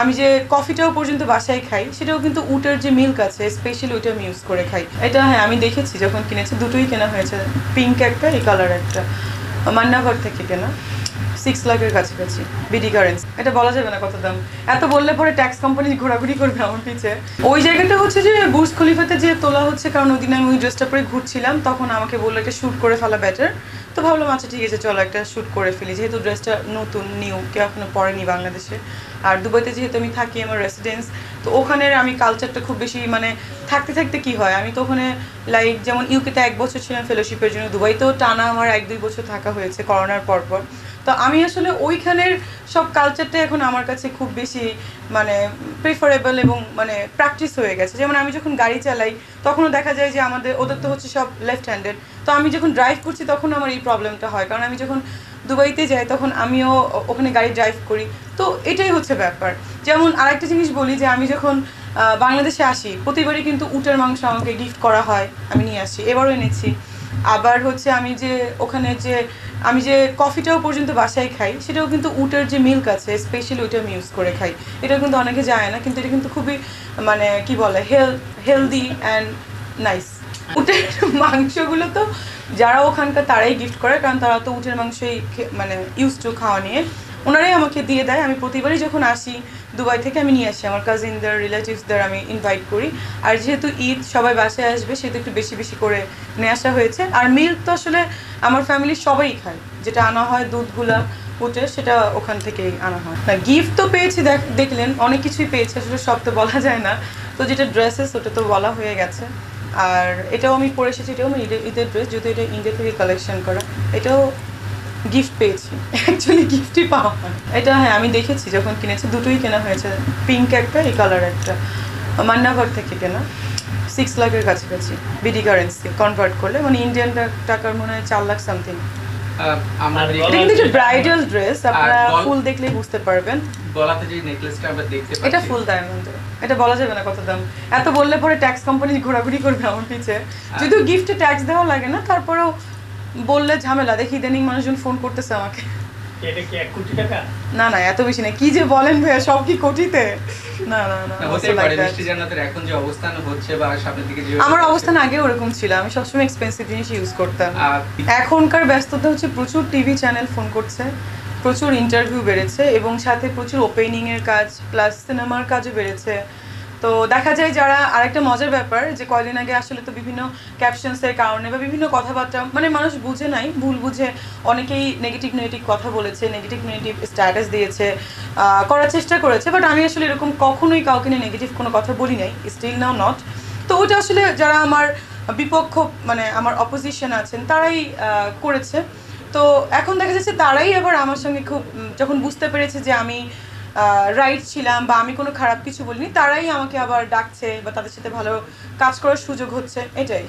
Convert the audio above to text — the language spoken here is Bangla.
আমি যে কফিটাও পর্যন্ত বাসায় খাই সেটাও কিন্তু উটের যে মিল্ক আছে স্পেশালি ওইটা আমি ইউজ করে খাই। এটা হ্যাঁ আমি দেখেছি যখন কিনেছি, দুটোই কেনা হয়েছে, পিঙ্ক একটা এই কালার একটা, মান্নাভার থেকে কেনা, 6 লাখের কাছাকাছি বিডি কারেন্সি। এটা বলা যাবে না কত দাম, এত বললে পরে ট্যাক্স কোম্পানি ঘোরাঘুরি করবে আমার পিছে। ওই জায়গাটা হচ্ছে যে বুর্জ খলিফাতে যে তোলা হচ্ছে, কারণ ওই দিন আমি ওই ড্রেসটা পরে ঘুরছিলাম, তখন আমাকে বললো একটা শ্যুট করে ফেলা বেটার। তো ভাবলাম আচ্ছা ঠিক আছে চলো একটা শ্যুট করে ফেলি, যেহেতু ড্রেসটা নতুন নিউ, কেউ এখনো পরেনি বাংলাদেশে। আর দুবাইতে যেহেতু আমি থাকি, আমার রেসিডেন্স, তো ওখানের আমি কালচারটা খুব বেশি মানে থাকতে থাকতে কি হয়, আমি তো ওখানে লাইক যেমন ইউকেতে 1 বছর ছিলাম ফেলোশিপের জন্য, দুবাইতেও টানা আমার 1-2 বছর থাকা হয়েছে করোনার পরপর। তো আমি আসলে ওইখানের সব কালচারটা এখন আমার কাছে খুব বেশি মানে প্রিফারেবল এবং মানে প্র্যাকটিস হয়ে গেছে। যেমন আমি যখন গাড়ি চালাই তখনও দেখা যায় যে ওদের তো হচ্ছে সব লেফট হ্যান্ডেড, তো আমি যখন ড্রাইভ করছি তখন আমার এই প্রবলেমটা হয়, কারণ আমি যখন দুবাইতে যাই তখন আমিও ওখানে গাড়ি ড্রাইভ করি। তো এটাই হচ্ছে ব্যাপার। যেমন আরেকটা জিনিস বলি যে আমি যখন বাংলাদেশে আসি প্রতিবারই কিন্তু উটের মাংস আমাকে গিফট করা হয়, আমি নিয়ে আসি, এবারও এনেছি। আবার হচ্ছে আমি যে কফিটাও পর্যন্ত বাসায় খাই সেটাও কিন্তু উটের যে মিল্ক আছে স্পেশালি ওইটা আমি ইউজ করে খাই। এটা কিন্তু অনেকে যায় না, কিন্তু এটা কিন্তু খুবই মানে কি বলে হেলদি অ্যান্ড নাইস। উটের মাংসগুলো তো যারা ওখানকার তারাই গিফট করে, কারণ তারা তো উটের মাংসই মানে ইউজ টু খাওয়া নিয়ে, ওনারাই আমাকে দিয়ে দেয়। আমি প্রতিবারই যখন আসি দুবাই থেকে আমি নিয়ে আসি, আমার কাজিনদের রিলেটিভসদের আমি ইনভাইট করি। আর যেহেতু ঈদ সবাই বাসায় আসবে সেহেতু একটু বেশি বেশি করে নিয়ে আসা হয়েছে। আর মিল্ক তো আসলে আমার ফ্যামিলির সবাই খায়, যেটা আনা হয় দুধগুলা উঠে সেটা ওখান থেকেই আনা হয়। না গিফট তো পেয়েছি, দেখলেন অনেক কিছুই পেয়েছি, আসলে সব তো বলা যায় না। তো যেটা ড্রেসেস ওটা তো বলা হয়ে গেছে। আর এটাও আমি পরে এসেছি, এটাও আমার ঈদের ড্রেস, যেহেতু এটা ইন্ডিয়া থেকে কালেকশন করা, এটাও গিফট পেয়েছি, অ্যাকচুয়ালি গিফটই পাওয়া হয়। এটা হ্যাঁ আমি দেখেছি যখন কিনেছি, দুটোই কেনা হয়েছে, পিঙ্ক একটা এই কালার একটা, মান্নাভার থেকে কেনা, 6 লাখের কাছাকাছি বিডি কারেন্সি কনভার্ট করলে, মানে ইন্ডিয়ান টাকার মনে হয় 4 লাখ সামথিং। এটা কিন্তু একটা ব্রাইডাল ড্রেস, আপনারা ফুল দেখলেই বুঝতে পারবেন। গলাতে যে নেকলেসটা আমরা দেখতে পাচ্ছি এটা ফুল ডায়মন্ডের, এটা বলা যাবে না কত দাম, এত বললে পরে ট্যাক্স কোম্পানি ঘোরাঘুরি করবে আমার পিছে। যদিও গিফটে ট্যাক্স দেওয়া লাগে না, তারপরেও বললে ঝামেলা। দেখি ইদানিং মানুষজন ফোন করতেছে আমাকে। এটা কি 1 কোটি টাকা? না না এত বেশি না, কি যে বলেন ভাইয়া, সব কি কোটিতে? না না না, হতে পারে মিষ্টি জান্নাতের এখন যে অবস্থান হচ্ছে বা সামনের দিকে যে আমার অবস্থান আগে ওরকম ছিল, আমি সবসময় এক্সপেন্সিভ জিনিস ইউজ করতাম। এখনকার ব্যস্ততা হচ্ছে প্রচুর টিভি চ্যানেল ফোন করছে, প্রচুর ইন্টারভিউ বেড়েছে, এবং সাথে প্রচুর ওপেনিং এর কাজ প্লাস সিনেমার কাজও বেড়েছে। তো দেখা যায় যারা, আরেকটা মজার ব্যাপার যে কয়দিন আগে আসলে তো বিভিন্ন ক্যাপশনসের কারণে বা বিভিন্ন কথাবার্তা মানে মানুষ বুঝে নাই, ভুল বুঝে অনেকেই নেগেটিভ কথা বলেছে, নেগেটিভ স্ট্যাটাস দিয়েছে, করার চেষ্টা করেছে। বাট আমি আসলে এরকম কখনোই কাউকে নিয়ে নেগেটিভ কোনো কথা বলি নাই, স্টিল নাও নট। তো ওটা আসলে যারা আমার বিপক্ষ মানে আমার অপোজিশন আছেন তারাই করেছে। তো এখন দেখা যাচ্ছে তারাই আবার আমার সঙ্গে খুব, যখন বুঝতে পেরেছে যে আমি রাইট ছিলাম বা আমি কোনো খারাপ কিছু বলিনি, তারাই আমাকে আবার ডাকছে বা তাদের সাথে ভালো কাজ করার সুযোগ হচ্ছে, এটাই।